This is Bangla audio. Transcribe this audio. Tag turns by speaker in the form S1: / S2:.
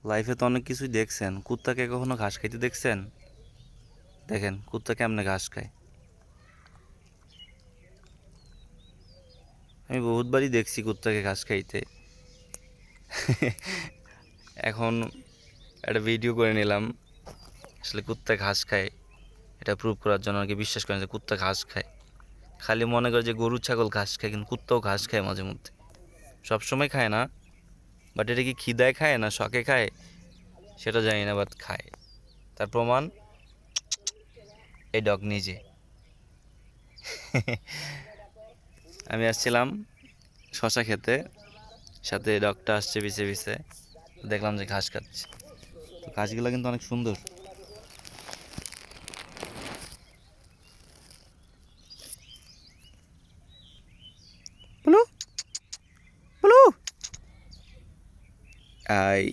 S1: লাইফে তো অনেক কিছুই দেখছেন, কুত্তাকে কখনো ঘাস খাইতে দেখছেন? দেখেন কুত্তা কেমনে ঘাস খায়। আমি বহুতবারই দেখছি কুত্তাকে ঘাস খাইতে। এখন একটা ভিডিও করে নিলাম, আসলে কুত্তা ঘাস খায় এটা প্রুভ করার জন্য। আর কি বিশ্বাস করেন যে কুত্তা ঘাস খায়, খালি মনে করে যে গরু ছাগল ঘাস খায়, কিন্তু কুত্তাও ঘাস খায় মাঝে মধ্যে। সবসময় খায় না, বাট এটা কি খিদায় খায় না শখে খায় সেটা জানি না, বাট খায়। তার প্রমাণ এই ডগ নিজে। আমি আসছিলাম শশা খেতে, সাথে ডগটা আসছে পিছে পিছে, দেখলাম যে ঘাস খাচ্ছে। তো ঘাসগুলো কিন্তু অনেক সুন্দর। বলো বলো। আই